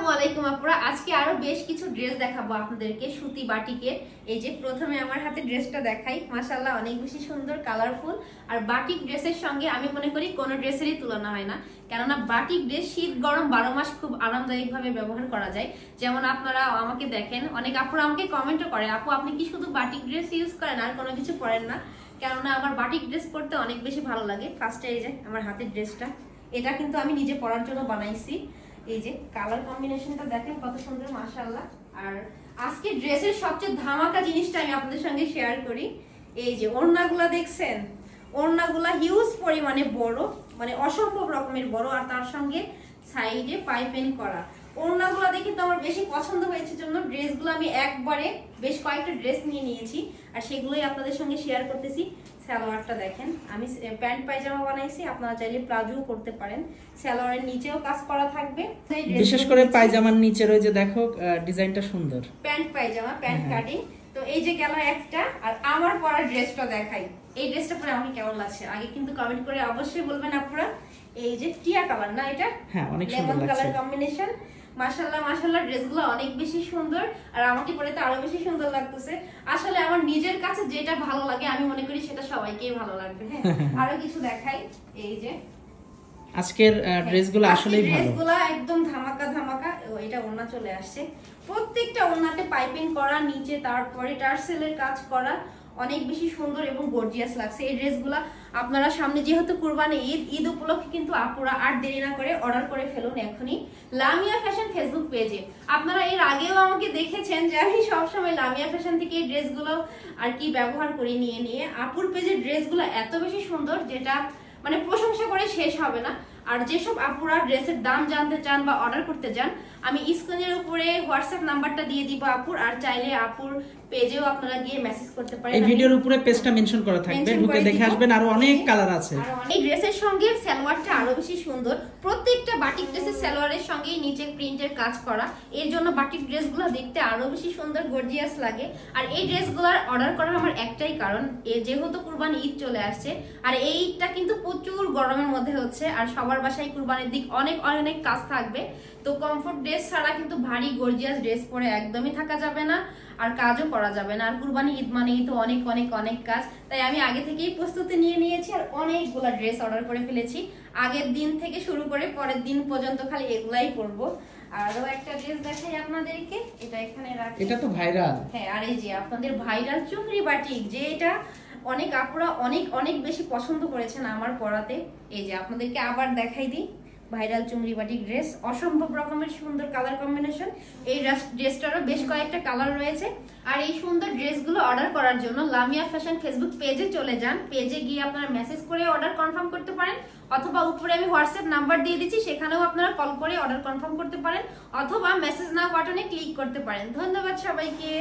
আসসালামু আলাইকুম আপুরা, আজকে আরো বেশ কিছু ড্রেস দেখাবো আপনাদেরকে সুতি বাটিকের। এই যে প্রথমে আমার হাতে ড্রেসটা দেখাই, মাশাআল্লাহ অনেক বেশি সুন্দর, কালারফুল। আর বাটিক ড্রেসের সঙ্গে আমি মনে করি কোনো ড্রেসেরই তুলনা হয় না, কেননা বাটিক ড্রেস শীত গরম 12 মাস খুব আরামদায়ক ভাবে ব্যবহার করা যায়। যেমন আপনারা আমাকে দেখেন, অনেক আপুরা আমাকে কমেন্টও করে, আপু আপনি কি শুধু বাটিক ড্রেস ইউজ করেন আর কোনো কিছু পরেন না? কেননা আমার বাটিক ড্রেস পরতে অনেক বেশি ভালো লাগে। ফার্স্টে এই যে আমার হাতের ড্রেসটা, এটা কিন্তু আমি নিজে পরার জন্য বানাইছি। এই যে কালার কম্বিনেশনটা দেখেন কত সুন্দর, মাশাআল্লাহ। আর আজকে ড্রেসের সবচেয়ে ধামাকা জিনিসটা আমি আপনাদের সঙ্গে শেয়ার করি। এই যে ওড়নাগুলা দেখছেন, ওড়নাগুলা হিউজ পরিমাণে বড়, মানে অসম্ভব রকমের বড়। আর তার সঙ্গে সাইডে পাইপিং করা। ওড়নাগুলা দেখে তো আমার বেশি পছন্দ হয়েছে, জন্য ড্রেসগুলো আমি একবারে বেশ কয়েকটা ড্রেস নিয়ে নিয়েছি আর সেগুলোই আপনাদের সঙ্গে শেয়ার করতেছি। সালোয়ারটা দেখেন, আমি প্যান্ট পায়জামা বানাইছি, আপনারা চাইলে প্লাজোও করতে পারেন। সালোয়ারের নিচেও কাজ করা থাকবে, বিশেষ করে পায়জামার নিচে রয়েছে, দেখো ডিজাইনটা সুন্দর। প্যান্ট পায়জামা, প্যান্ট কাটিং। তো এই যে গেল একটা। আর আমার পরা ড্রেসটা দেখাই, এই ড্রেসটা পরে আমাকে কেমন লাগছে আগে কিন্তু কমেন্ট করে অবশ্যই বলবেন আপনারা। এই যে টিয়া কালার না, এটা হ্যাঁ অনেক সুন্দর লাগছে, কালার কম্বিনেশন। মাশাআল্লাহ মাশাআল্লাহ, ড্রেসগুলো অনেক বেশি সুন্দর আর আমাকে পরে তো আরো বেশি সুন্দর লাগতেছে। আসলে আমার নিজের কাছে যেটা ভালো লাগে আমি মনে করি সেটা সবাইকেই ভালো লাগবে। হ্যাঁ, আরো কিছু দেখাই। এই যে আজকের ড্রেসগুলো আসলেই ভালো, ড্রেসগুলো একদম ধামাকা ধামাকা। এটা ওড়না চলে আসছে, প্রত্যেকটা ওড়নাতে পাইপিং করা, নিচে তারপরে টার্সেলের কাজ করা, অনেক বেশি সুন্দর এবং গর্জিয়াস লাগছে এই ড্রেসগুলা। আপনারা সামনে যেহেতু কুরবানি ঈদ উপলক্ষে কিন্তু আপুরা আর দেরি না করে অর্ডার করে ফেলুন এখনই লামিয়া ফ্যাশন ফেসবুক পেজে। আপনারা এর আগেও আমাকে দেখেছেন যে আমি সবসময় লামিয়া ফ্যাশন থেকে এই ড্রেসগুলো আর কি ব্যবহার করি নিয়ে নিয়ে। আপুর পেজের ড্রেসগুলো এত বেশি সুন্দর, যেটা মানে প্রশংসা করে শেষ হবে না। আর যেসব আপুরা ড্রেসের দাম জানতে চান বা অর্ডার করতে চান, আমি স্ক্রিনের উপরে হোয়াটসঅ্যাপ নাম্বারটা দিয়ে দিব আপুর, আর চাইলে আপুর পেজেও আপনারা গিয়ে মেসেজ করতে পারেন। এই ভিডিওর উপরে পেজটা মেনশন করা থাকবে, ঢুকে দেখে আসবেন, আরো অনেক কালার আছে। এই ড্রেসের সঙ্গে সালোয়ারটা আরো বেশি সুন্দর, প্রত্যেকটা বাটিক ড্রেসের সালোয়ারের সঙ্গেই নিচে প্রিন্টের কাজ করা, এর জন্য বাটিক ড্রেসগুলো দেখতে আরো বেশি সুন্দর গর্জিয়াস লাগে। আর এই ড্রেসগুলোর অর্ডার করার আমার একটাই কারণ, যেহেতু কুরবানি ঈদ চলে আসছে আর এই ঈদটা কিন্তু প্রচুর গরমের মধ্যে হচ্ছে আর সবার বাসায় কুরবানির দিক অনেক অনেক কাজ থাকবে। তো কমফোর্ট ড্রেস ছাড়া কিন্তু ভারী গর্জিয়াস ড্রেস পরে একদমই থাকা যাবে না আর কাজও করা যাবে না। আর কুরবানি ঈদ মানেই তো অনেক অনেক অনেক কাজ, তাই আমি আগে থেকেই প্রস্তুতি নিয়ে নিয়েছি আর অনেকগুলো ড্রেস অর্ডার করে ফেলেছি। আগের দিন থেকে শুরু করে পরের দিন পর্যন্ত খালি এগুলাই পরবো। আরো একটা ড্রেস দেখাই আপনাদেরকে, এটা এখানে রাখি, এটা তো ভাইরাল। হ্যাঁ, আর এই যে আপনাদের ভাইরাল চুনরি বাটিক, যে এটা অনেক আপুরা অনেক অনেক বেশি পছন্দ করেছেন আমার পরাতে। এই যে আপনাদেরকে আবার দেখাই দিই, ভাইরাল চুনরি বাটিক ড্রেস, অসম্ভব রকমের সুন্দর কালার কম্বিনেশন। এই ড্রেসটারও বেশ কয়েকটা কালার রয়েছে। আর এই সুন্দর ড্রেসগুলো অর্ডার করার জন্য লামিয়া ফ্যাশন ফেসবুক পেজে চলে যান, পেজে গিয়ে আপনারা মেসেজ করে অর্ডার কনফার্ম করতে পারেন, অথবা উপরে আমি হোয়াটসঅ্যাপ নাম্বার দিয়ে দিচ্ছি, সেখানেও আপনারা কল করে অর্ডার কনফার্ম করতে পারেন, অথবা মেসেজ নাও বাটনে ক্লিক করতে পারেন। ধন্যবাদ সবাইকে।